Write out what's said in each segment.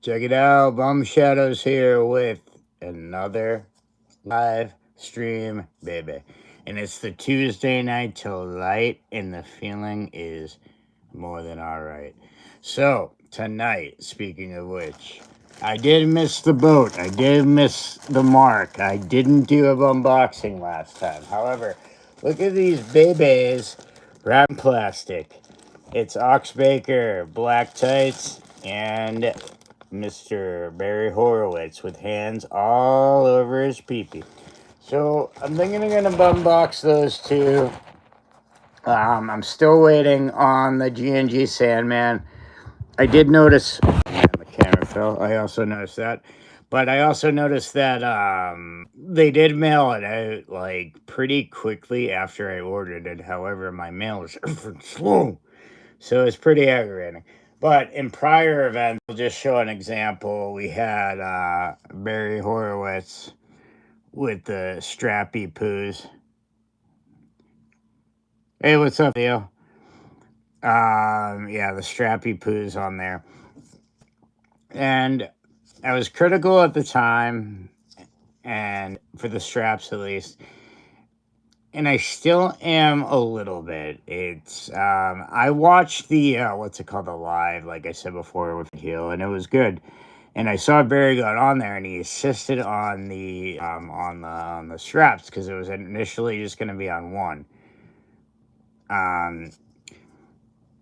Check it out, Bum Shadows here with another live stream, baby. And it's the Tuesday night till light, and the feeling is more than alright. So, tonight, speaking of which, I did miss the boat. I did miss the mark. I didn't do a bumboxing last time. However, look at these babies wrapped in plastic. It's Ox Baker, black tights, and Mr. Barry Horowitz with hands all over his peepee. So I'm thinking I'm gonna bumbox those two. I'm still waiting on the G&G Sandman. I did notice the camera fell. I also noticed that. But I also noticed that they did mail it out like pretty quickly after I ordered it. However, my mail is slow. So it's pretty aggravating. But in prior events, I'll just show an example. We had Barry Horowitz with the strappy poos. Hey, what's up, Theo? Yeah, the strappy poos on there. And I was critical at the time, and for the straps at least. And I still am a little bit. It's I watched the what's it called, the live, like I said before, with heel, and it was good. And I saw Barry got on there, and he assisted on the straps because it was initially just going to be on one.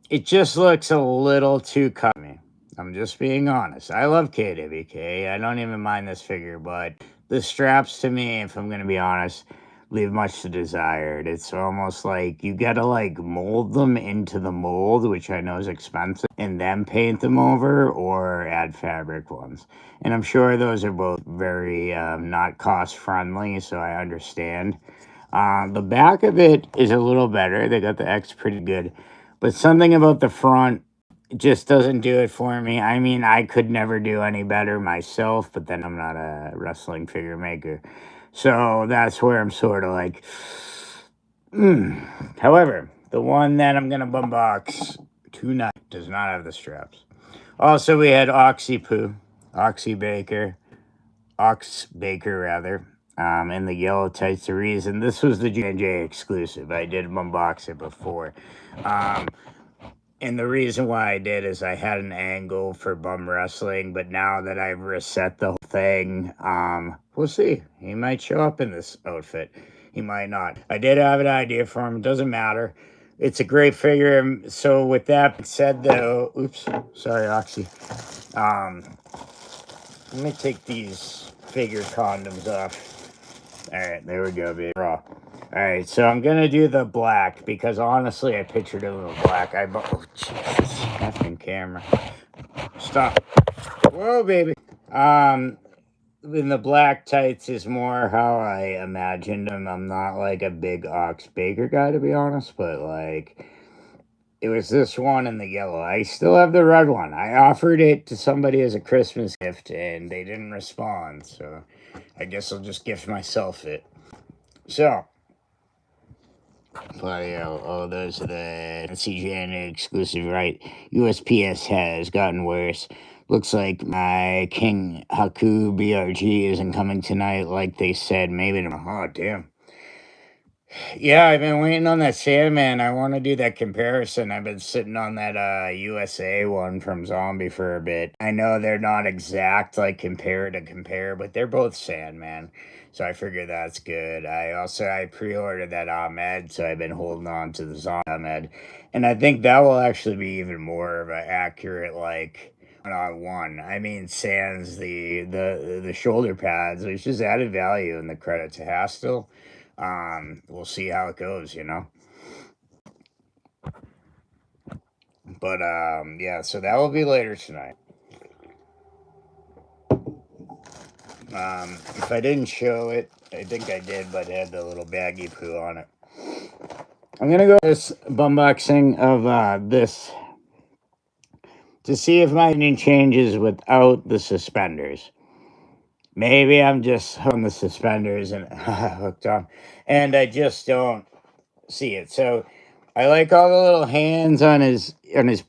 It just looks a little too cut me. I'm just being honest. I love KWK. I don't even mind this figure, but the straps to me, if I'm going to be honest, leave much to desired. It's almost like you gotta like mold them into the mold, which I know is expensive, and then paint them over or add fabric ones. And I'm sure those are both very not cost friendly, so I understand. The back of it is a little better. They got the X pretty good, but something about the front just doesn't do it for me. I mean, I could never do any better myself, but then I'm not a wrestling figure maker. So that's where I'm sort of like, However, the one that I'm going to bumbox tonight does not have the straps. Also, we had Ox Baker, rather, in the yellow tights. The reason this was the J&J exclusive. I did bumbox it before. And the reason why I did is I had an angle for bum wrestling, but now that I've reset the whole thing, we'll see. He might show up in this outfit. He might not. I did have an idea for him. It doesn't matter. It's a great figure. So with that said, though, oops, sorry, Oxy. Let me take these figure condoms off. All right, there we go, baby. Raw. All right, so I'm gonna do the black because honestly, I pictured it with black. Oh Jesus, effing camera! Stop! Whoa, baby. In the black tights is more how I imagined them. I'm not like a big Ox Baker guy, to be honest, but like it was this one in the yellow. I still have the red one. I offered it to somebody as a Christmas gift, and they didn't respond. So I guess I'll just gift myself it. So. But those are the CJN exclusive, right? USPS has gotten worse. Looks like my King Haku BRG isn't coming tonight like they said. Maybe tomorrow. Oh, damn. Yeah, I've been waiting on that Sandman. I want to do that comparison. I've been sitting on that USA one from Zombie for a bit. I know they're not exact, like compare to compare, but they're both Sandman. So I figure that's good. I pre-ordered that Ahmed, so I've been holding on to the Zombie Ahmed. And I think that will actually be even more of an accurate, like, one-on-one. I mean, sans the shoulder pads, which is added value in the credit to Hastel. We'll see how it goes, you know. But yeah, so that will be later tonight. If I didn't show it, I think I did, but it had the little baggy poo on it. I'm gonna go this bumboxing of this to see if my opinion changes without the suspenders. Maybe I'm just on the suspenders and hooked on, and I just don't see it. So I like all the little hands on his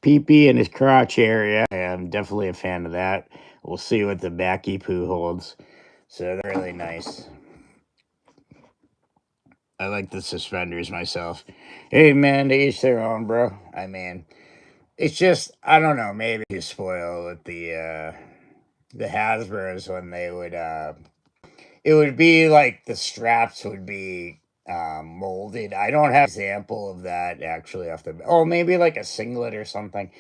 pee-pee and his crotch area. I'm definitely a fan of that. We'll see what the backy poo holds. So they're really nice. I like the suspenders myself. Hey man, to each their own, bro. I mean, it's just I don't know. Maybe you spoil with the Hasbros when they would. It would be like the straps would be molded. I don't have an example of that actually off the. Oh, maybe like a singlet or something,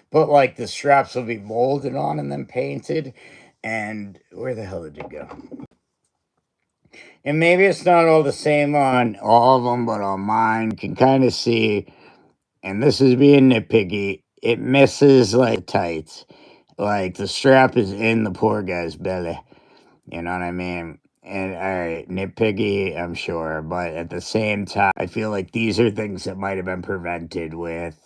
but like the straps would be molded on and then painted. And where the hell did it go? And maybe it's not all the same on all of them, but on mine, you can kind of see, and this is being nitpicky, it misses like tights. Like the strap is in the poor guy's belly. You know what I mean? And all right, nitpicky, I'm sure, but at the same time, I feel like these are things that might have been prevented with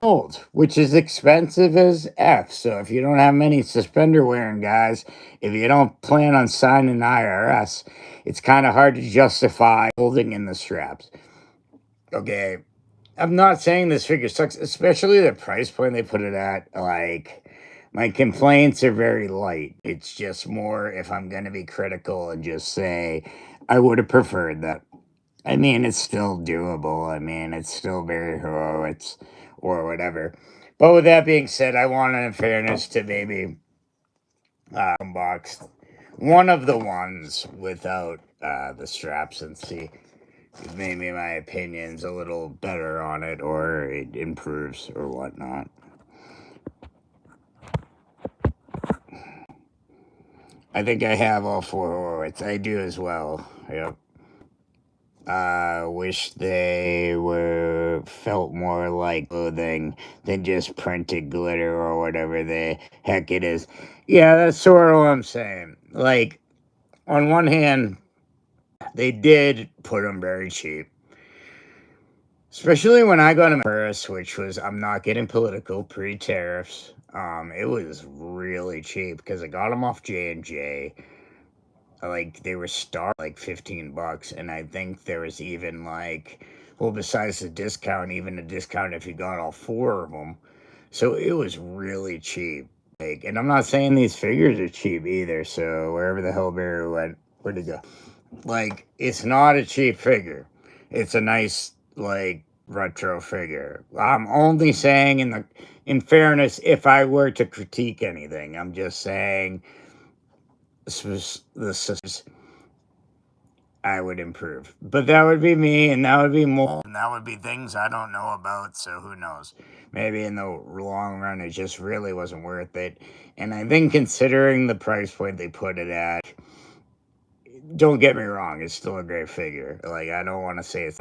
old, which is expensive as F. So if you don't have many suspender wearing guys, if you don't plan on signing IRS, it's kind of hard to justify holding in the straps. Okay, I'm not saying this figure sucks, especially the price point they put it at. Like, my complaints are very light. It's just more if I'm going to be critical and just say, I would have preferred that. I mean, it's still doable. I mean, it's still very Horowitz or whatever. But with that being said, I want, in fairness, to maybe unbox one of the ones without the straps and see if maybe my opinion's a little better on it or it improves or whatnot. I think I have all four Horowitz. I do as well. Yep. Wish they felt more like clothing than just printed glitter or whatever the heck it is. Yeah, that's sort of what I'm saying. Like, on one hand, they did put them very cheap. Especially when I got them first, which was, I'm not getting political, pre-tariffs. It was really cheap because I got them off J&J. Like, they were like $15, and I think there was even like, well, besides the discount, even a discount if you got all four of them. So it was really cheap. Like, and I'm not saying these figures are cheap either. So wherever the hell Barry went, where'd he go? Like, it's not a cheap figure. It's a nice, like, retro figure. I'm only saying in fairness, if I were to critique anything, I'm just saying the systems I would improve. But that would be me, and that would be more, and that would be things I don't know about, so who knows? Maybe in the long run, it just really wasn't worth it. And I think considering the price point they put it at, don't get me wrong, it's still a great figure. Like, I don't want to say it's,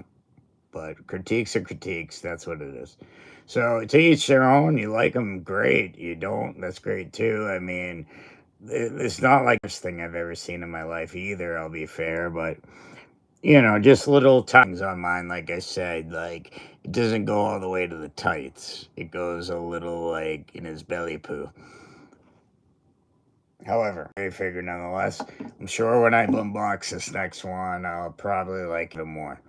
but critiques are critiques. That's what it is. So to each their own. You like them, great. You don't, that's great too. I mean, it's not like this thing I've ever seen in my life either, I'll be fair, but you know, just little tongues on mine, like I said, like it doesn't go all the way to the tights. It goes a little like in his belly poo. However, I figure nonetheless, I'm sure when I unbox this next one, I'll probably like it more.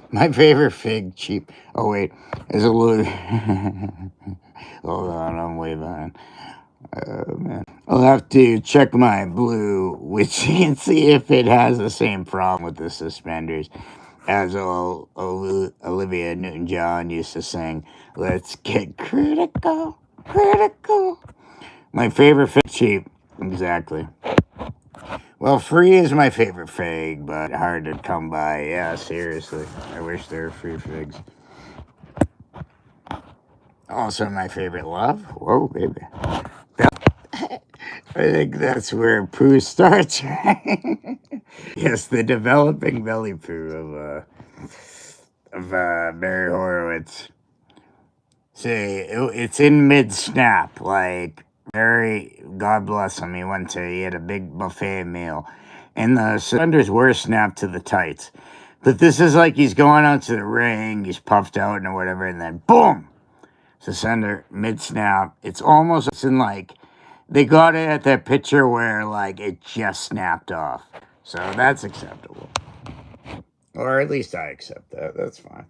My favorite fig cheap. Oh wait, there's a little. Hold on, I'm way behind. Oh man, I'll have to check my blue, which you can see if it has the same problem with the suspenders as Olivia Newton-John used to sing. Let's get critical, critical. My favorite fig cheap, exactly. Well, free is my favorite fig, but hard to come by. Yeah, seriously. I wish there were free figs. Also, my favorite love. Whoa, baby. I think that's where poo starts, right? Yes, the developing belly poo of Barry Horowitz. See, it's in mid-snap, like, very, God bless him, he had a big buffet meal, and the suspenders were snapped to the tights, but this is like he's going out to the ring, he's puffed out and whatever, and then boom, So sender mid-snap. It's almost in like, they got it at that picture where like it just snapped off. So that's acceptable. Or at least I accept that. That's fine.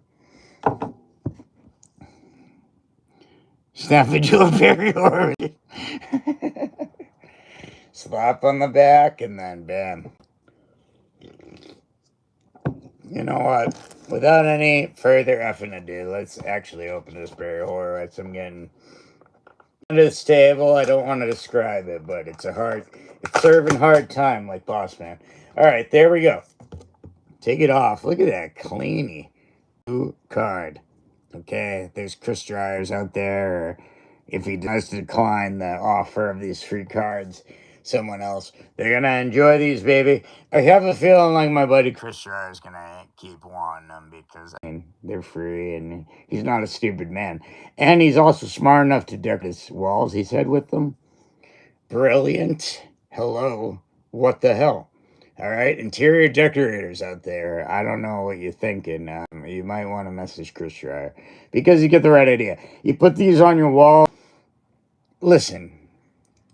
Snap into a Barry Horowitz. Slap on the back and then bam. You know what? Without any further effing ado, let's actually open this Barry Horowitz. I'm getting under this table. I don't want to describe it, but it's serving hard time like Boss Man. All right, there we go. Take it off. Look at that cleany new card. Okay, there's Chris Dryers out there, or if he does decline the offer of these free cards, someone else, they're gonna enjoy these, baby. I have a feeling like my buddy Chris Dryers is gonna keep wanting them because I mean they're free and he's not a stupid man, and he's also smart enough to deck his walls. He said with them, brilliant. Hello, what the hell? All right, interior decorators out there. I don't know what you're thinking. You might want to message Chris Schreier because you get the right idea. You put these on your wall. Listen,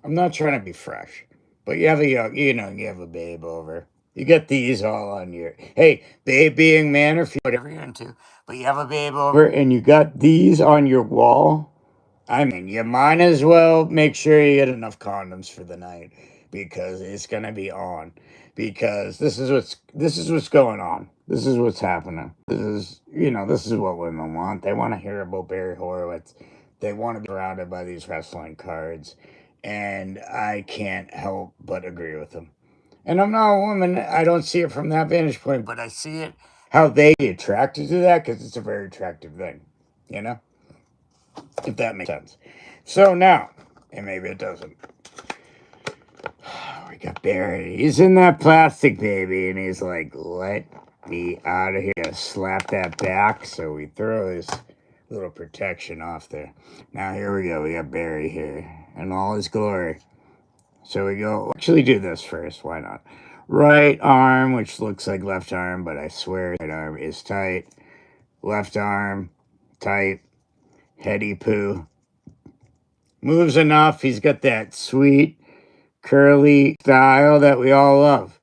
I'm not trying to be fresh, but you have a babe over. You get these all on your, hey, babe being man or whatever you're into, but you have a babe over and you got these on your wall. I mean, you might as well make sure you get enough condoms for the night because it's gonna be on. Because this is what's going on. This is what's happening. This is what women want. They want to hear about Barry Horowitz. They want to be surrounded by these wrestling cards, and I can't help but agree with them. And I'm not a woman. I don't see it from that vantage point, but I see it how they get attracted to that because it's a very attractive thing. You know. If that makes sense. So now, and maybe it doesn't. We got Barry. He's in that plastic, baby, and he's like, let me out of here. Slap that back. So we throw his little protection off there. Now here we go. We got Barry here in all his glory. So we go, actually do this first. Why not? Right arm, which looks like left arm, but I swear right arm is tight. Left arm, tight. Heady poo. Moves enough. He's got that sweet, curly style that we all love.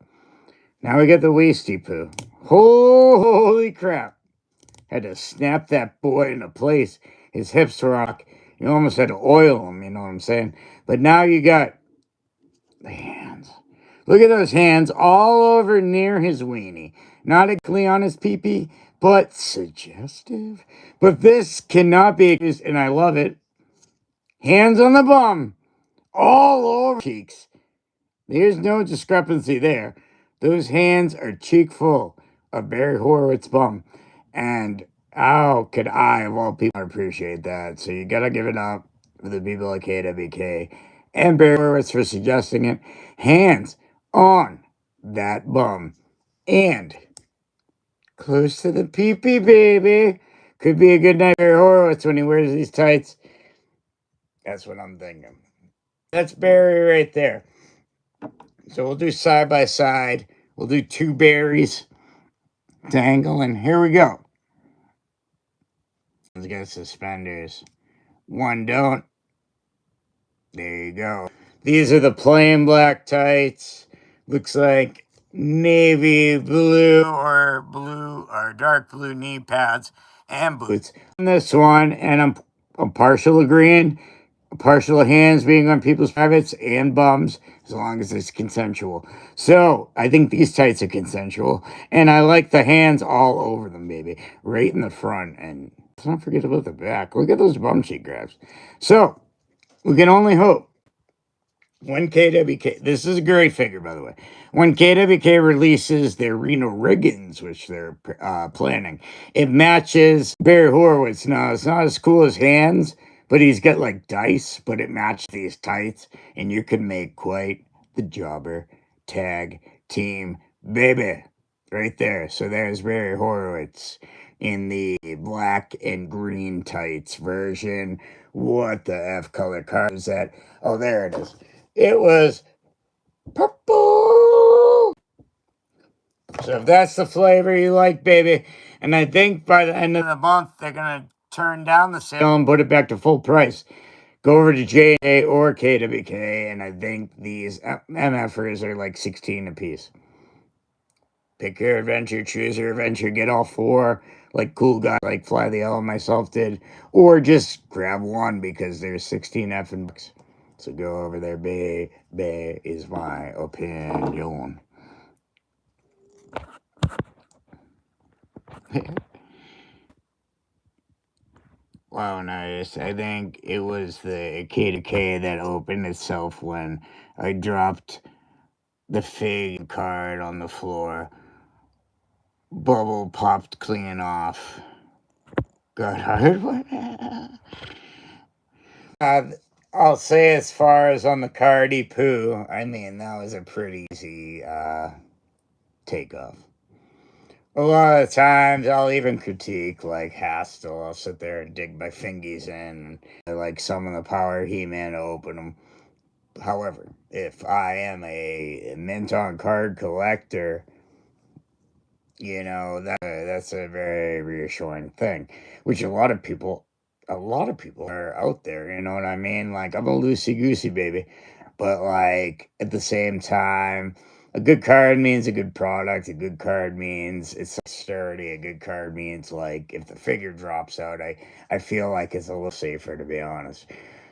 Now we get the wasty poo. Holy crap. Had to snap that boy into place. His hips were on. You almost had to oil him, you know what I'm saying? But now you got the hands. Look at those hands all over near his weenie. Not exactly on his pee-pee, but suggestive. But this cannot be accused, and I love it. Hands on the bum. All over cheeks. There's no discrepancy there. Those hands are cheek full of Barry Horowitz bum. And how could I, of all people, appreciate that? So you gotta give it up for the people at KWK and Barry Horowitz for suggesting it. Hands on that bum. And close to the pee-pee, baby. Could be a good night for Barry Horowitz when he wears these tights. That's what I'm thinking. That's Barry right there. So we'll do side by side. We'll do two berries to angle, and here we go. Let's get suspenders. One don't. There you go. These are the plain black tights. Looks like navy blue or dark blue knee pads and boots. On this one, and I'm partial agreeing. Partial hands being on people's privates and bums, as long as it's consensual. So, I think these tights are consensual, and I like the hands all over them, baby. Right in the front, and let's not forget about the back. Look at those bum cheek grabs. So, we can only hope when KWK, this is a great figure, by the way, when KWK releases their Reno Riggins, which they're planning, it matches Barry Horowitz. Now, it's not as cool as hands, but he's got like dice, but it matched these tights, and you can make quite the jobber tag team, baby. Right there. So there's Barry Horowitz in the black and green tights version. What the F color card is that? Oh, there it is. It was purple. So if that's the flavor you like, baby, and I think by the end of the month, they're going to turn down the sale and put it back to full price. Go over to J&A or KWK, and I think these MFers are like 16 a piece. Pick your adventure, choose your adventure, get all four, like cool guys like Fly the L and myself did, or just grab one because there's 16 effing bucks. So go over there, bae is my opinion. Wow, nice. I think it was the KWK that opened itself when I dropped the fig card on the floor. Bubble popped clean off. Got hard one. I'll say as far as on the cardi poo, I mean, that was a pretty easy takeoff. A lot of times I'll even critique like Hastel. I'll sit there and dig my fingies in. Like some of the Power He-Man to open them. However, if I am a mint on card collector, you know, that's a very reassuring thing, which a lot of people are out there, you know what I mean? Like, I'm a loosey-goosey baby, but like at the same time, a good card means a good product. A good card means it's sturdy. A good card means like if the figure drops out, I feel like it's a little safer, to be honest.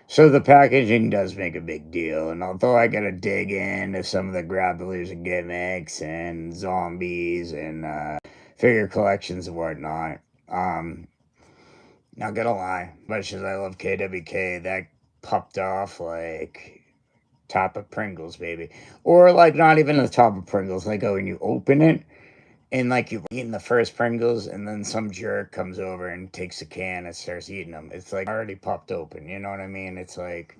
So the packaging does make a big deal, and although I gotta dig into some of the grapplers and gimmicks and zombies and figure collections and whatnot, not gonna lie, much as I love KWK, that popped off like top of Pringles, baby. Or like not even the top of Pringles, like when you open it and like you've eaten the first Pringles and then some jerk comes over and takes a can and starts eating them. It's like already popped open, you know what I mean? It's like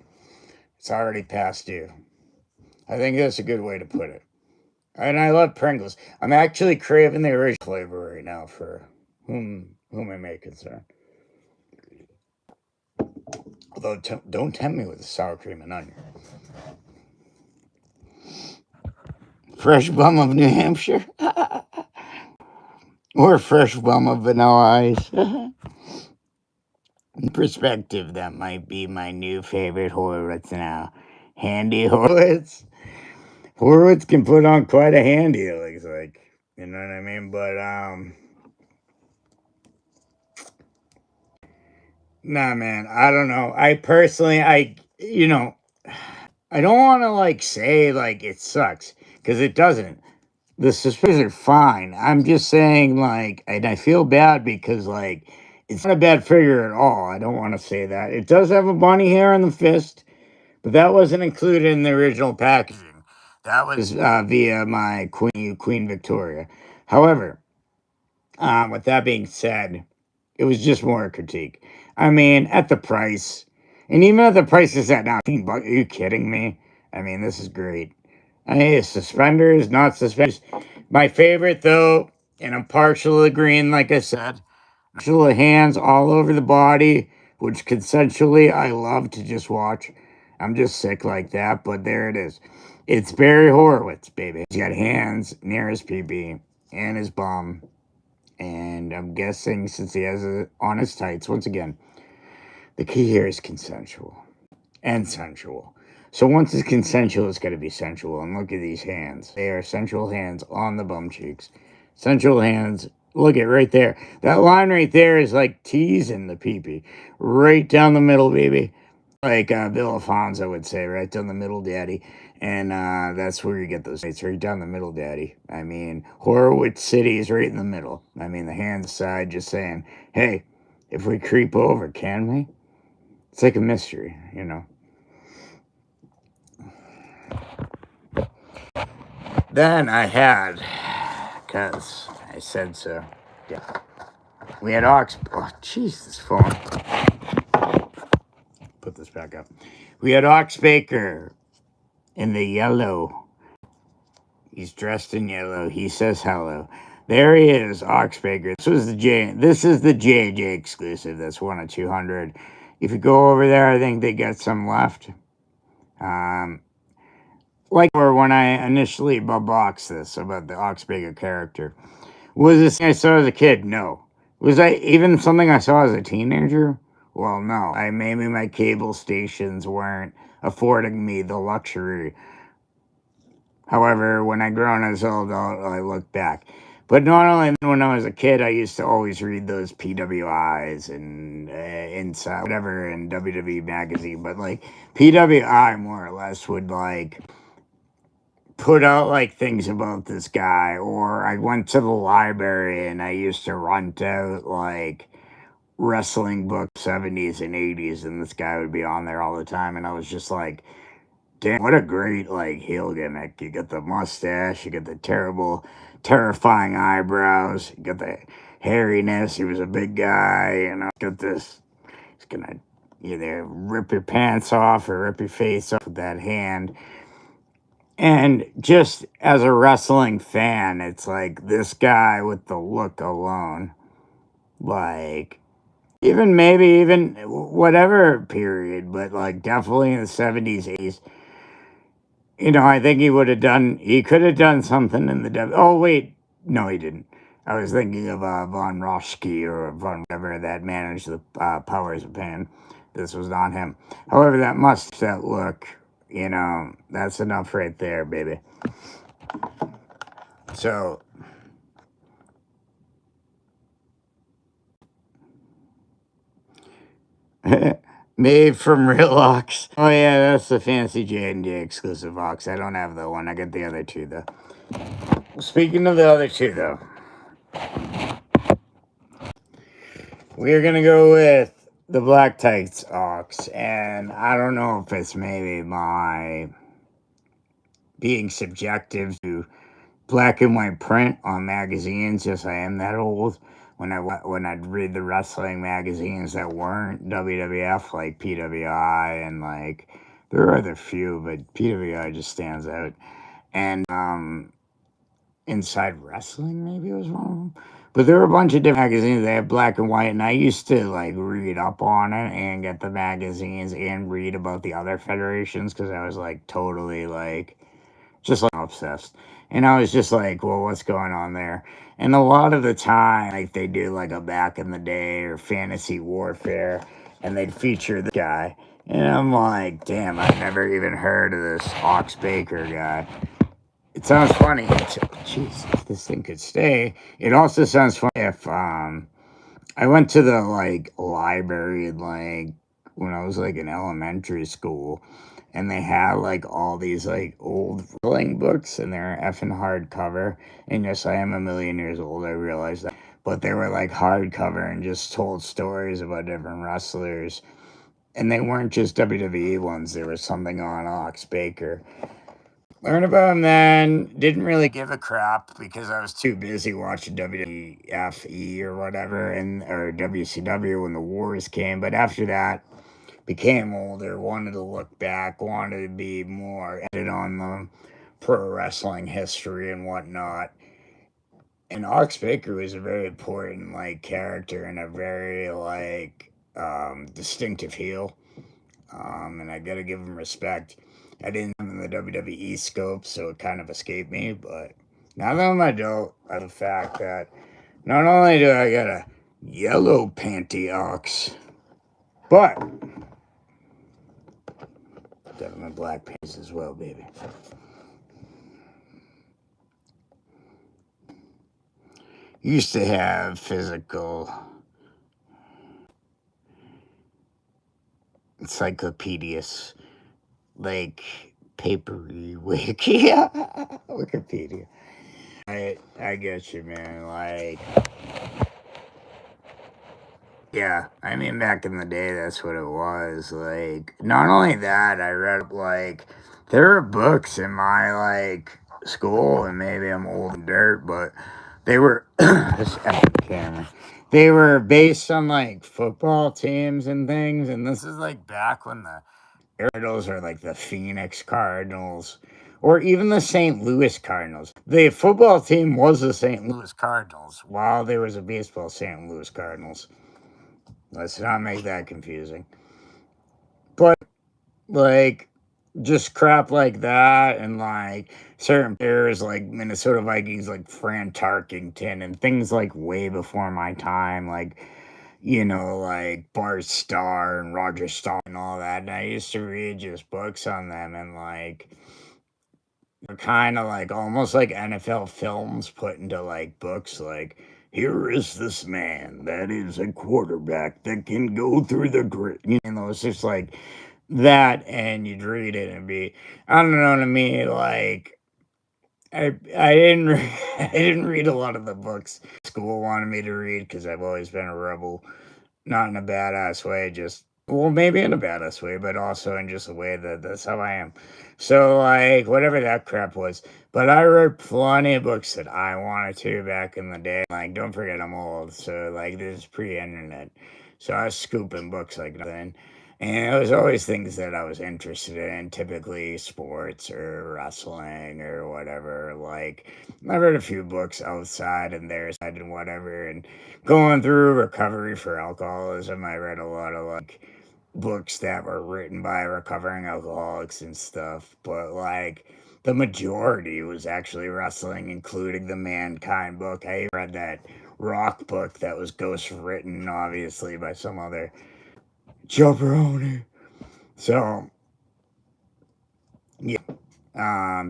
it's already past due. I think that's a good way to put it. And I love Pringles. I'm actually craving the original flavor right now for whom I may concern. Although, don't tempt me with the sour cream and onion. Fresh bum of New Hampshire. Or fresh bum of vanilla ice. In perspective, that might be my new favorite Horowitz now. Handy Horowitz. Horowitz can put on quite a handy, it looks like. You know what I mean? But, nah, man, I don't know. I personally, I don't want to, like, say, like, it sucks. Because it doesn't. The suspicious are fine. I'm just saying, like, and I feel bad because, like, it's not a bad figure at all. I don't want to say that. It does have a bunny hair on the fist, but that wasn't included in the original packaging. That was via my Queen Victoria. However, with that being said, it was just more a critique. I mean, at the price, and even at the price is at now, are you kidding me? I mean, this is great. Hey, suspenders, not suspenders. My favorite, though, and I'm partial agreeing, like I said, partial hands all over the body, which consensually I love to just watch. I'm just sick like that, but there it is. It's Barry Horowitz, baby. He's got hands near his PB and his bum, and I'm guessing since he has it on his tights, once again, the key here is consensual and sensual. So once it's consensual, it's got to be sensual. And look at these hands. They are sensual hands on the bum cheeks. Sensual hands. Look at right there. That line right there is like teasing the pee-pee. Right down the middle, baby. Like Bill Alfonso would say, right down the middle, daddy. And that's where you get those. It's right down the middle, daddy. I mean, Horowitz City is right in the middle. I mean, the hands side just saying, hey, if we creep over, can we? It's like a mystery, you know. Then I had, because I said so, yeah. We had oh, jeez, this phone. Put this back up. We had Ox Baker in the yellow. He's dressed in yellow. He says hello. There he is, Ox Baker. This is the JJ exclusive. That's 1 of 200. If you go over there, I think they got some left. Like or when I initially bumboxed this about the Ox Baker character. Was this thing I saw as a kid? No. Was that even something I saw as a teenager? Well, no. Maybe my cable stations weren't affording me the luxury. However, when I grown as an adult, I look back. But not only when I was a kid, I used to always read those PWIs and Inside, whatever, in WWE magazine. But like PWI, more or less, would like put out like things about this guy. Or I went to the library and I used to rent out like wrestling books, 70s and 80s, and this guy would be on there all the time. And I was just like, damn, what a great like heel gimmick. You get the mustache, you get the terrifying eyebrows, you get the hairiness. He was a big guy, you know. Got this, he's gonna either rip your pants off or rip your face off with that hand. And just as a wrestling fan, it's like this guy with the look alone, like maybe even whatever period, but like definitely in the 70s, 80s. You know, I think he could have done something in the Oh, wait. No, he didn't. I was thinking of Von Roschke or Von whatever that managed the Powers of Pain. This was not him. However, that look, you know, that's enough right there, baby. So, made from real ox. Oh, yeah, that's the fancy J&J exclusive ox. I don't have the one. I got the other two, though. Speaking of the other two, though, we're going to go with the Black Tights ox. And I don't know if it's maybe my being subjective to black and white print on magazines. Yes, I am that old. When I'd read the wrestling magazines that weren't WWF, like PWI, and like there are other few, but PWI just stands out. And Inside Wrestling maybe was one of them. But there were a bunch of different magazines. They had black and white, and I used to like read up on it and get the magazines and read about the other federations because I was like totally like just like obsessed. And I was just like, well, what's going on there? And a lot of the time, like they do like a Back in the Day or Fantasy Warfare, and they'd feature this guy. And I'm like, damn, I've never even heard of this Ox Baker guy. It sounds funny. Jeez, if this thing could stay. It also sounds funny if I went to the like library like when I was like in elementary school, and they had like all these like old wrestling books, and they're effing hardcover. And yes, I am a million years old. I realize that, but they were like hardcover and just told stories about different wrestlers, and they weren't just WWE ones. There was something on Ox Baker. Learned about him then. Didn't really give a crap because I was too busy watching WWFE or whatever, or WCW when the wars came. But after that, became older, wanted to look back, wanted to be more edited on the pro wrestling history and whatnot. And Ox Baker was a very important like character and a very like distinctive heel. And I gotta give him respect. I didn't have him in the WWE scope, so it kind of escaped me. But now that I'm an adult, I have the fact that not only do I got a yellow panty ox, but I got my black pants as well, baby. Used to have physical encyclopedias like papery wiki. Wikipedia. I get you, man. Like, yeah, I mean, back in the day, that's what it was. Like, not only that, I read, like, there were books in my, like, school, and maybe I'm old and dirt, but they were, this epic camera. They were based on, like, football teams and things, and this is, like, back when the Cardinals are, like, the Phoenix Cardinals, or even the St. Louis Cardinals. The football team was the St. Louis Cardinals, while there was a baseball St. Louis Cardinals. Let's not make that confusing. But, like, just crap like that, and like certain players like Minnesota Vikings, like Fran Tarkington, and things like way before my time, like like Bart Starr and Roger Staubach and all that. And I used to read just books on them, and like they're kind of like almost like NFL films put into like books. Like, here is this man that is a quarterback that can go through the grit. It's just like that, and you'd read it and be, I don't know, to me, like I didn't I didn't read a lot of the books school wanted me to read because I've always been a rebel, not in a badass way, just well, maybe in a badass way, but also in just a way that that's how I am. So like whatever that crap was. But I read plenty of books that I wanted to back in the day. Like, don't forget I'm old, so like this is pre-internet. So I was scooping books like nothing. And it was always things that I was interested in, typically sports or wrestling or whatever. Like, I read a few books outside and there and whatever. And going through recovery for alcoholism, I read a lot of like books that were written by recovering alcoholics and stuff. But like, the majority was actually wrestling, including the Mankind book. I read that Rock book that was ghost written, obviously, by some other jabroni. So, yeah.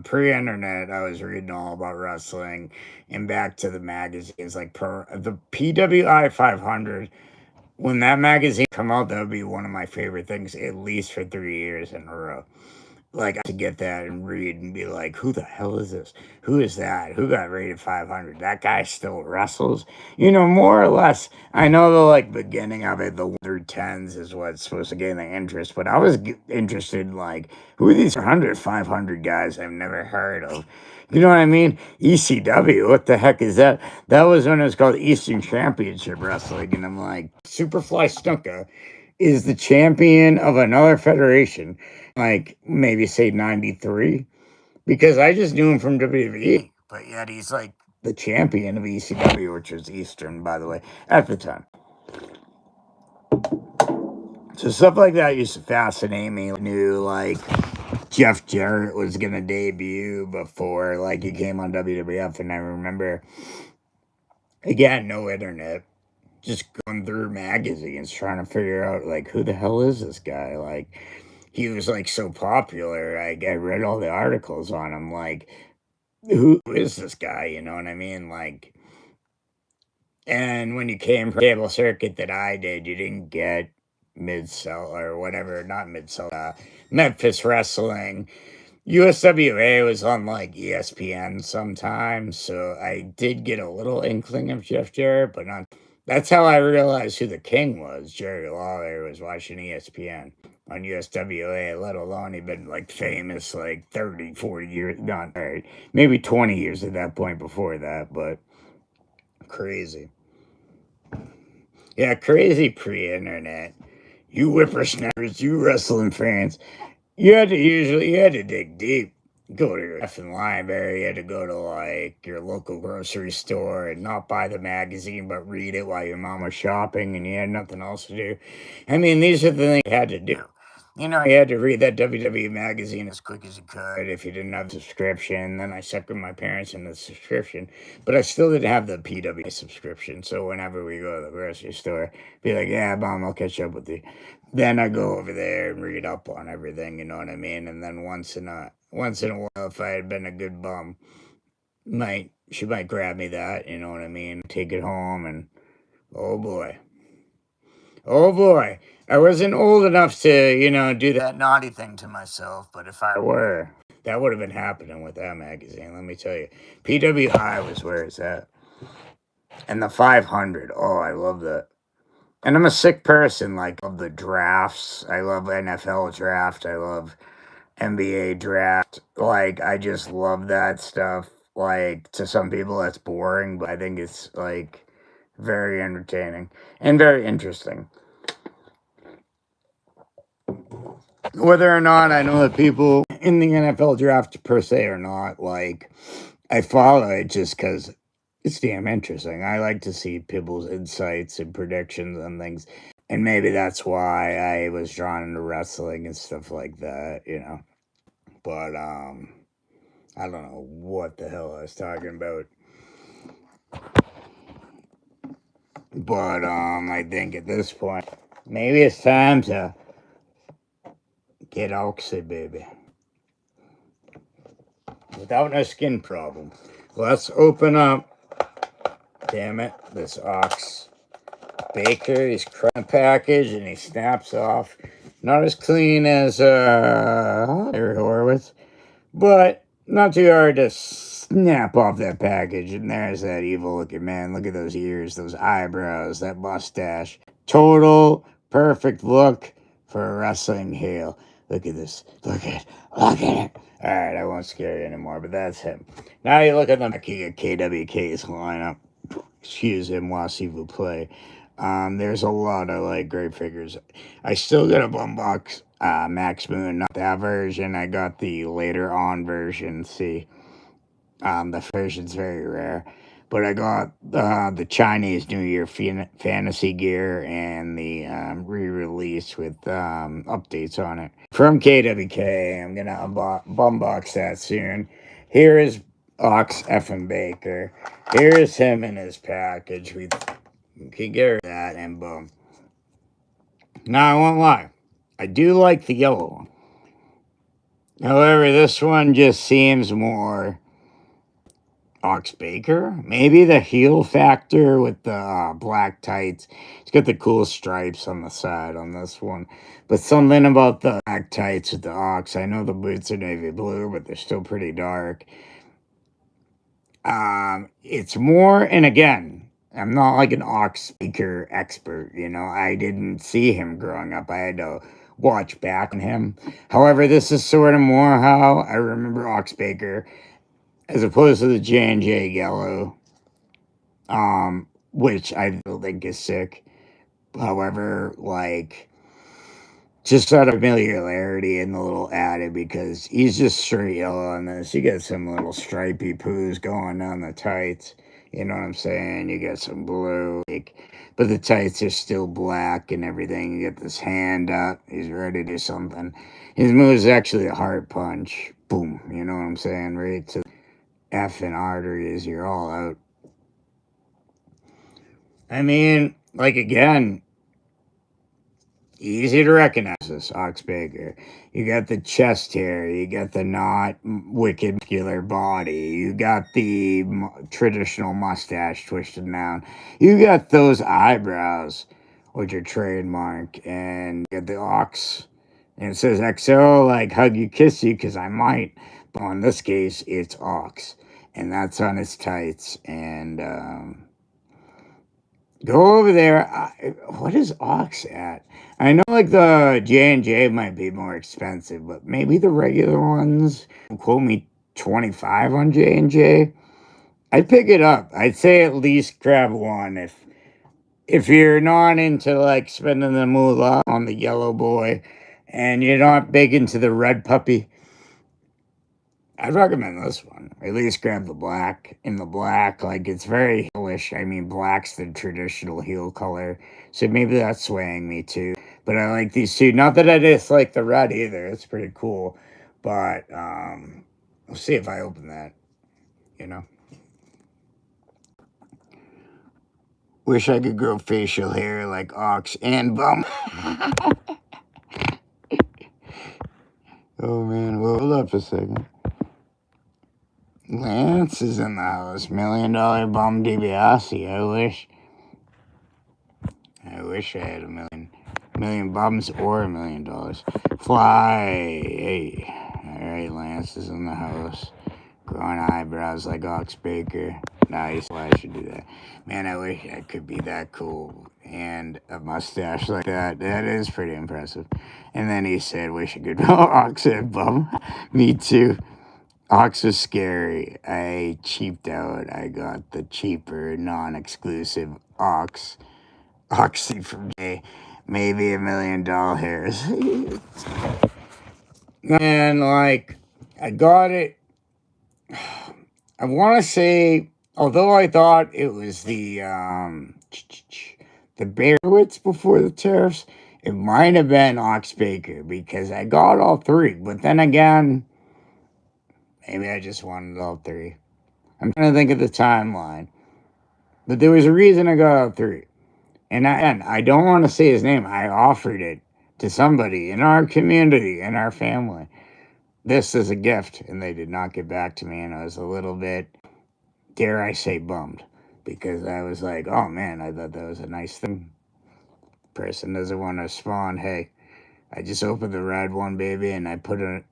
Pre-internet, I was reading all about wrestling, and back to the magazines like the PWI 500. When that magazine come out, that would be one of my favorite things, at least for 3 years in a row. Like, to get that and read and be like, who the hell is this? Who is that? Who got rated 500? That guy still wrestles? More or less. I know the like beginning of it, the 1 through 10s is what's supposed to gain the interest, but I was interested in like, who are these 100, 500 guys I've never heard of? You know what I mean? ECW, what the heck is that? That was when it was called Eastern Championship Wrestling, and I'm like, Superfly Snuka is the champion of another federation, like maybe say 93, because I just knew him from WWE, but yet he's like the champion of ECW, which was Eastern, by the way, at the time. So stuff like that used to fascinate me. I knew like Jeff Jarrett was gonna debut before like he came on WWF, and I remember again, no internet, just going through magazines trying to figure out like who the hell is this guy. Like, he was like so popular. I read all the articles on him. Like, who is this guy? You know what I mean? Like, and when you came from cable circuit that I did, you didn't get mid cell or whatever, not mid cell, Memphis Wrestling. USWA was on like ESPN sometimes, so I did get a little inkling of Jeff Jarrett, but not. That's how I realized who the king was. Jerry Lawler was watching ESPN on USWA, let alone he'd been like famous like 30, 40 years, not right, maybe 20 years at that point before that, but crazy. Yeah, crazy pre-internet. You whippersnappers, you wrestling fans. You had to dig deep. Go to your effing library. You had to go to like your local grocery store and not buy the magazine, but read it while your mom was shopping and you had nothing else to do. I mean, these are the things you had to do. You had to read that WWE magazine as quick as you could if you didn't have a subscription. Then I suckered my parents into the subscription, but I still didn't have the PW subscription. So whenever we go to the grocery store, be like, yeah, mom, I'll catch up with you. Then I go over there and read up on everything, you know what I mean? And then once in a while, if I had been a good bum, she might grab me that, you know what I mean? Take it home, and oh boy. Oh boy. I wasn't old enough to, do that naughty thing to myself, but if I were, that would have been happening with that magazine, let me tell you. PWI was where it's at. And the 500, oh, I love that. And I'm a sick person, like, of the drafts. I love NFL draft. I love NBA draft. Like, I just love that stuff. Like, to some people, that's boring, but I think it's, like, very entertaining and very interesting. Whether or not I know that people in the NFL draft per se or not, like, I follow it just because it's damn interesting. I like to see people's insights and predictions and things. And maybe that's why I was drawn into wrestling and stuff like that, But I don't know what the hell I was talking about. But I think at this point, maybe it's time to get oxy, baby. Without no skin problem. Let's open up, damn it, this Ox Baker. He's cracked the package and he snaps off. Not as clean as Horowitz, but not too hard to snap off that package. And there's that evil looking man. Look at those ears, those eyebrows, that mustache. Total perfect look for a wrestling heel. Look at this. Look at it. Alright, I won't scare you anymore, but that's him. Now you look at the KWK's lineup. Excuse him, s'il vous plaît. There's a lot of like great figures. I still got a Bumbox Max Moon, not that version. I got the later on version. See, the version's very rare. But I got the Chinese New Year fantasy gear and the re-release with updates on it from KWK. I'm gonna Bumbox that soon. Here is Ox Effin Baker. Here is him in his package. We can get rid of that and boom. Now, I won't lie. I do like the yellow one. However, this one just seems more Ox Baker. Maybe the heel factor with the black tights. It's got the cool stripes on the side on this one. But something about the black tights with the Ox. I know the boots are navy blue, but they're still pretty dark. It's more, and again, I'm not like an Ox Baker expert, you know. I didn't see him growing up. I had to watch back on him. However, this is sort of more how I remember Ox Baker, as opposed to the J&J yellow, which I don't think is sick. However, like, just out of familiarity and the little added, because he's just straight yellow on this. You get some little stripy poos going down the tights. You know what I'm saying? You get some blue, like, but the tights are still black and everything. You get this hand up. He's ready to do something. His move is actually a heart punch. Boom. You know what I'm saying? Right to the effing arteries. You're all out. I mean, like, again, easy to recognize this Ox Baker. You got the chest hair. You got the not wicked muscular body. You got the traditional mustache twisted down. You got those eyebrows, which are trademark. And you got the Ox. And it says XO, like hug you, kiss you, because I might. But in this case, it's Ox. And that's on his tights. And go over there. What is Ox at? I know like the J&J might be more expensive, but maybe the regular ones quote me 25 on J&J. I'd pick it up. I'd say at least grab one if you're not into like spending the moolah on the yellow boy and you're not big into the red puppy. I'd recommend this one. At least grab the black. In the black, like, it's very heelish. I mean, black's the traditional heel color. So maybe that's swaying me too. But I like these two. Not that I dislike the red either. It's pretty cool. But, we'll see if I open that. You know? Wish I could grow facial hair like Ox and Bum. Oh, man. Well, hold up a second. Lance is in the house. $1 Million Bum DiBiase. I wish I had a million bums or $1 million. Fly. Hey. Alright, Lance is in the house. Growing eyebrows like Ox Baker. Nice. Well, I should do that. Man, I wish I could be that cool. And a mustache like that. That is pretty impressive. And then he said, wish I could Ox and Bum. Me too. Ox was scary. I cheaped out. I got the cheaper, non-exclusive Ox. Oxy from J. Maybe $1 million hairs. And, like, I got it. I want to say, although I thought it was the Horowitz before the tariffs, it might have been Ox Baker because I got all three. But then again, Maybe I just wanted all three. I'm trying to think of the timeline. But there was a reason I got all three. And I don't want to say his name. I offered it to somebody in our community, in our family. This is a gift. And they did not get back to me. And I was a little bit, dare I say, bummed. Because I was like, oh man, I thought that was a nice thing. Person doesn't want to spawn. Hey, I just opened the red one, baby, and I put it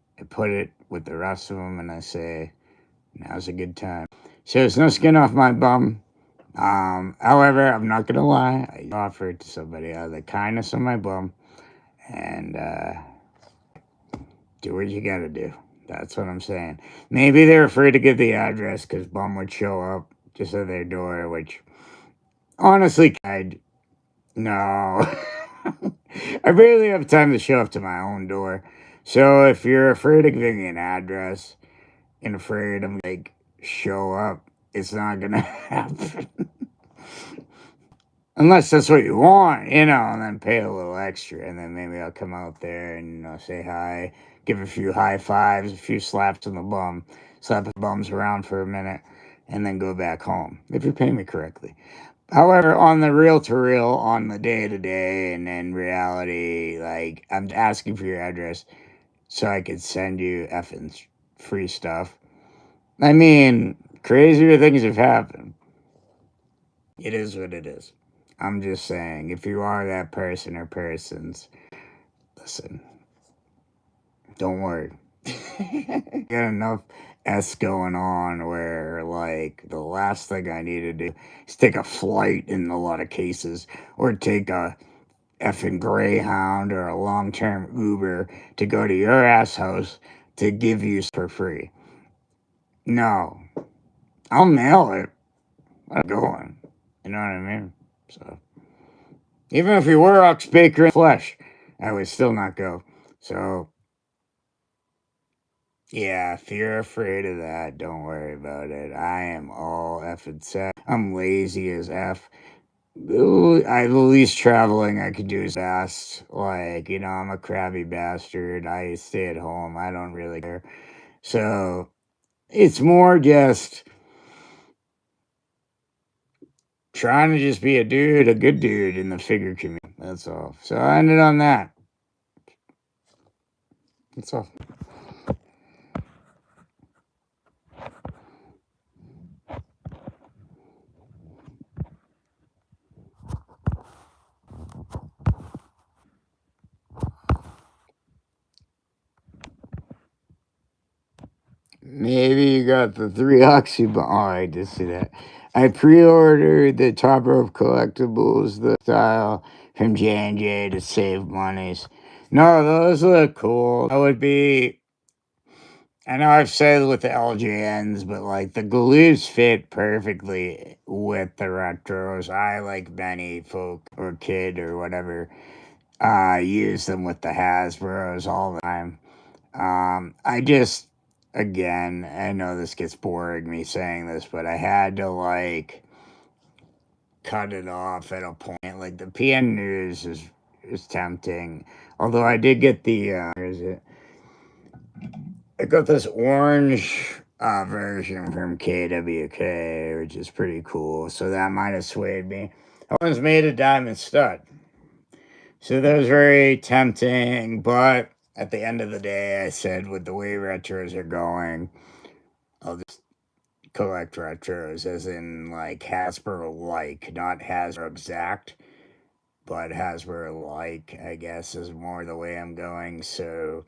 with the rest of them, and I say, now's a good time. So there's no skin off my bum. However, I'm not gonna lie, I offered to somebody out of the kindness of my bum, and do what you gotta do. That's what I'm saying. Maybe they're afraid to give the address because bum would show up just at their door, which honestly, no. I barely have time to show up to my own door. So if you're afraid of giving me an address and afraid of like show up, it's not gonna happen. Unless that's what you want, and then pay a little extra, and then maybe I'll come out there and say hi, give a few high fives, a few slaps on the bum, slap the bums around for a minute, and then go back home if you pay me correctly. However, on the real to real, on the day to day, and in reality, like I'm asking for your address so I could send you effing free stuff. I mean, crazier things have happened. It is what it is. I'm just saying, if you are that person or persons, listen, don't worry. Got enough S going on where, like, the last thing I need to do is take a flight in a lot of cases, or take a effing Greyhound or a long term Uber to go to your ass house to give you for free. No, I'll mail it. I'm going. You know what I mean? So, even if you were Ox Baker in flesh, I would still not go. So, yeah, if you're afraid of that, don't worry about it. I am all effing set. I'm lazy as F. The least traveling I could do is fast. Like, I'm a crabby bastard. I stay at home. I don't really care. So, it's more just trying to just be a good dude in the figure community. That's all. So, I ended on that. That's all. Maybe you got the 3 Oh, I did see that. I pre-ordered the Top Rope Collectibles, the style from J&J to save monies. No, those look cool. That would be... I know I've said with the LJNs, but like the glues fit perfectly with the retros. I, like many folk or kid or whatever, use them with the Hasbros all the time. I just, again, I know this gets boring me saying this, but I had to like cut it off at a point. Like the PN News is tempting. Although I did get the where is it? I got this orange version from KWK, which is pretty cool. So that might have swayed me. That one's made of diamond stud. So that was very tempting, but at the end of the day, I said, with the way retros are going, I'll just collect retros, as in like Hasbro like, not Hasbro exact, but Hasbro like, I guess, is more the way I'm going. So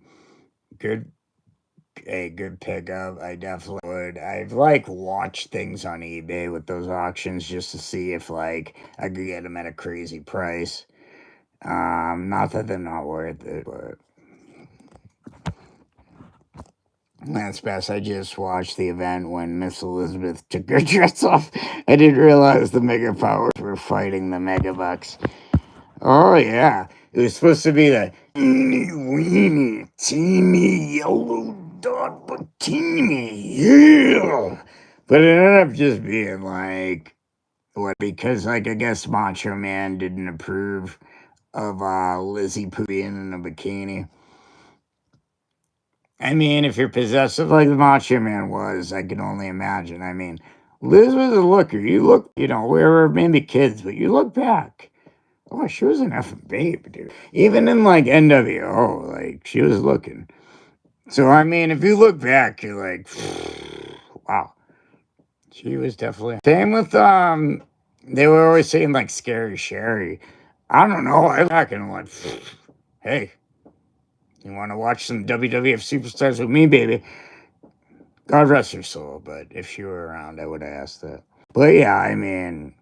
a good pickup. I definitely would. I've like watched things on eBay with those auctions just to see if like I could get them at a crazy price. Not that they're not worth it, but that's best. I just watched the event when Miss Elizabeth took her dress off. I didn't realize the Mega Powers were fighting the Megabucks. Oh, yeah. It was supposed to be the teeny weeny, teeny yellow dot bikini. Yeah. But it ended up just being like, what? Because, like, I guess Macho Man didn't approve of Lizzie Poo being in a bikini. I mean, if you're possessive like the Macho Man was, I can only imagine. I mean, Liz was a looker. You look, we were maybe kids, but you look back. Oh, she was an effing babe, dude. Even in like NWO, like she was looking. So I mean, if you look back, you're like, wow, she was definitely. Same with they were always saying like Scary Sherry. I don't know. I look back and I'm like, hey, you want to watch some WWF superstars with me, baby? God rest her soul. But if she were around, I would have asked that. But yeah, I mean,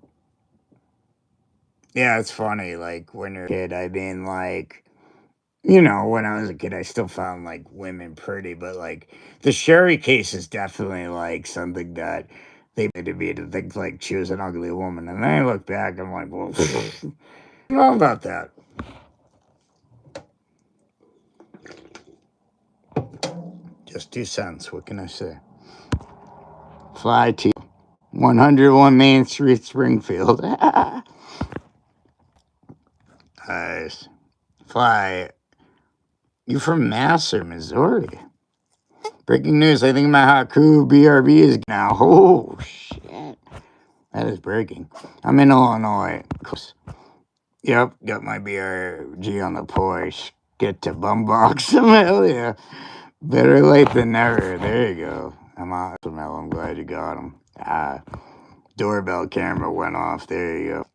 yeah, it's funny. Like when you're a kid, I mean, like. When I was a kid, I still found like women pretty, but like the Sherry case is definitely like something that they made me to think like she was an ugly woman. And then I look back, I'm like, well, I don't know about that. Just 2 cents. What can I say? Fly to 101 Main Street, Springfield. Nice. Fly. You from Mass or Missouri? Breaking news. I think my Haku BRB is now. Oh, shit. That is breaking. I'm in Illinois. Yep, got my BRG on the porch. Get to Bumboxing. Hell yeah. Better late than never. There you go. I'm awesome, Mel. I'm glad you got him. Doorbell camera went off. There you go.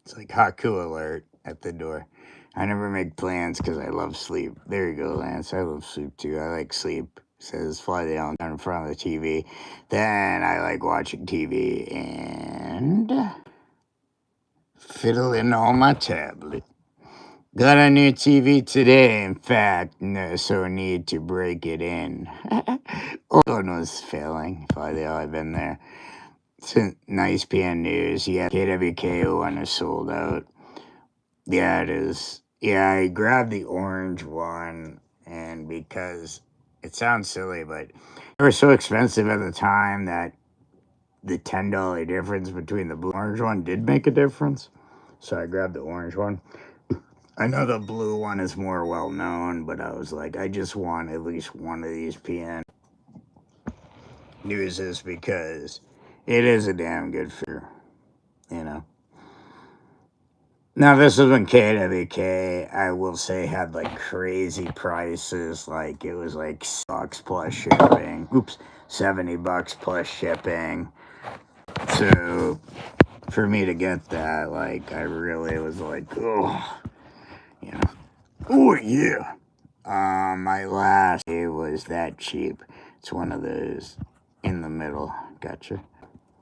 It's like Haku alert at the door. I never make plans because I love sleep. There you go, Lance. I love sleep too. I like sleep. Says fly down in front of the TV. Then I like watching TV and fiddling on my tablet. Got a new TV today, in fact, no, so need to break it in. One was failing. Finally, I've been there. It's a nice PN news. Yeah, KWK one is sold out. Yeah, it is. Yeah, I grabbed the orange one, and because it sounds silly, but they were so expensive at the time that the $10 difference between the blue and orange one did make a difference. So I grabbed the orange one. I know the blue one is more well known, but I was like, I just want at least one of these PN newses because it is a damn good figure. Now, this is when KWK, I will say, had like crazy prices. Like it was like $6 plus shipping. Oops, $70 plus shipping. So for me to get that, like I really was like, oh, you know, oh yeah. My last day was that cheap. It's one of those in the middle. Gotcha.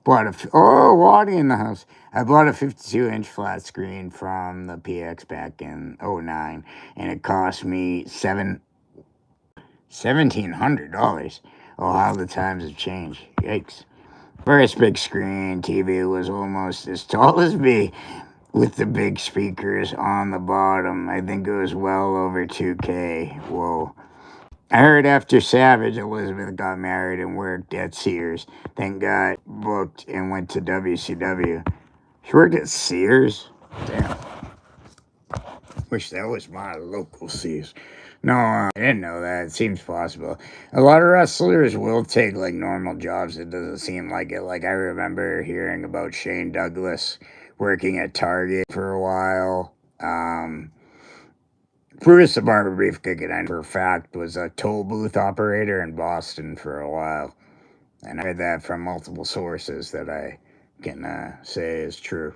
Waddy in the house. I bought a 52-inch flat screen from the PX back in '09, and it cost me $1,700. Oh, how the times have changed. Yikes. First big screen TV was almost as tall as me, with the big speakers on the bottom. I think it was well over 2K. Whoa. I heard after Savage, Elizabeth got married and worked at Sears, then got booked and went to WCW. She worked at Sears? Damn. Wish that was my local Sears. No, I didn't know that. It seems possible. A lot of wrestlers will take like normal jobs. It doesn't seem like it. Like I remember hearing about Shane Douglas working at Target for a while. Brutus the Barber Beefcake, I know for a fact, was a toll booth operator in Boston for a while. And I heard that from multiple sources that I can say is true.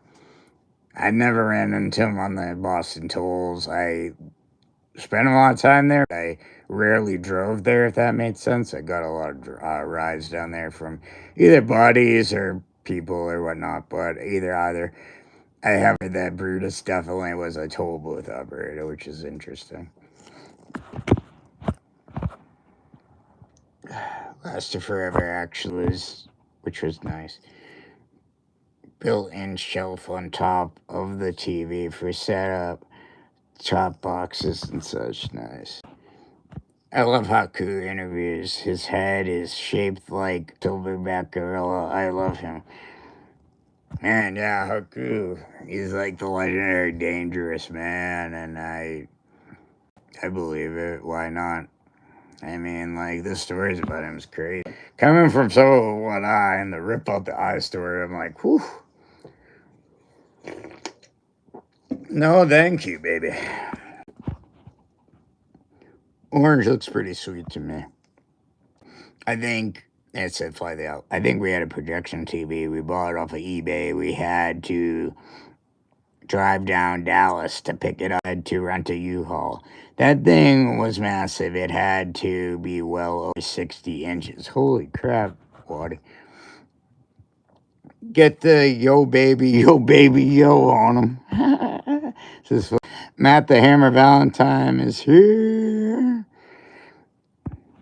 I never ran into him on the Boston tolls. I spent a lot of time there. I rarely drove there, if that made sense. I got a lot of rides down there from either buddies or people or whatnot, but either. I have heard that Brutus definitely was a toll booth operator, which is interesting. Lasted forever, actually, which was nice. Built-in shelf on top of the TV for setup, top boxes and such. Nice. I love Haku interviews. His head is shaped like Silverback Gorilla. I love him. Man, yeah, Haku. He's like the legendary dangerous man, and I believe it. Why not? I mean, like, the stories about him is crazy. Coming from someone with one eye and the rip out the eye story, I'm like, whew. No, thank you, baby. Orange looks pretty sweet to me. I think it said fly the out. I think we had a projection TV. We bought it off of eBay. We had to drive down Dallas to pick it up, to rent a U-Haul. That thing was massive. It had to be well over 60 inches. Holy crap, Waddy. Get the yo baby, yo on them. Matt the Hammer Valentine is here.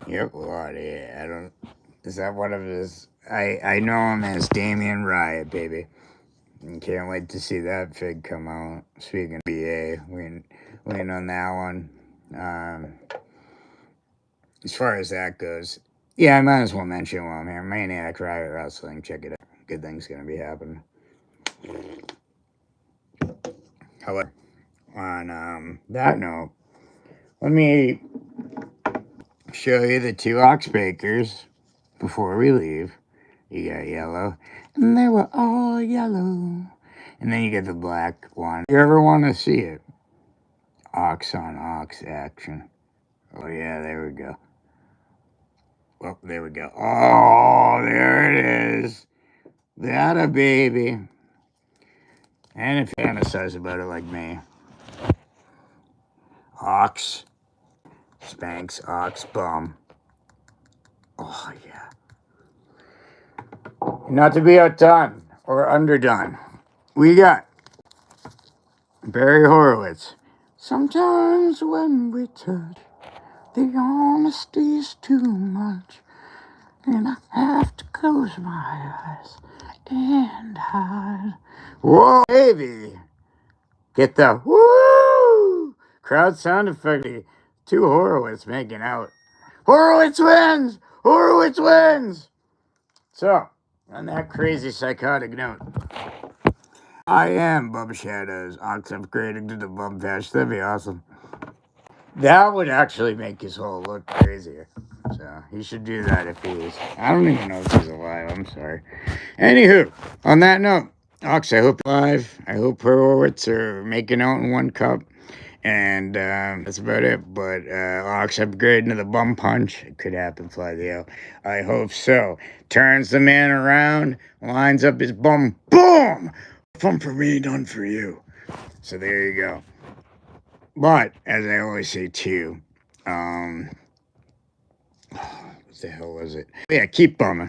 Yep, Waddy. I don't. Is that one of his? I know him as Damien Riot, baby. And can't wait to see that fig come out. Speaking of BA, we win on that one. As far as that goes, yeah, I might as well mention while I'm here. Maniac Riot Wrestling, check it out. Good things gonna be happening. However, on that note, let me show you the two ox bakers before we leave. You got yellow, and they were all yellow. And then you get the black one. If you ever want to see it, ox on ox action. Oh, yeah, there we go. Well, there we go. Oh, there it is. That a baby. And if you fantasize about it like me, ox, spanks, ox, bum. Oh, yeah. Not to be outdone or underdone, we got Barry Horowitz. Sometimes when we touch, the honesty is too much, and I have to close my eyes and hide. Whoa, baby! Get the woo! Crowd sound effect. Two Horowitz making out. Horowitz wins! Horowitz wins! So, on that crazy psychotic note, I am Bub Shadows. Ox upgrading to the Bum Patch. That'd be awesome. That would actually make his whole look crazier. So he should do that if he is. I don't even know if he's alive. I'm sorry. Anywho, on that note, Ox, I hope you're alive. I hope Horowitz are making out in one cup. And that's about it. But Ox upgrading to the bum punch. It could happen, fly the L. I hope so. Turns the man around, lines up his bum. Boom! Fun for me, done for you. So there you go. But, as I always say too, what the hell was it? Yeah, keep bumming.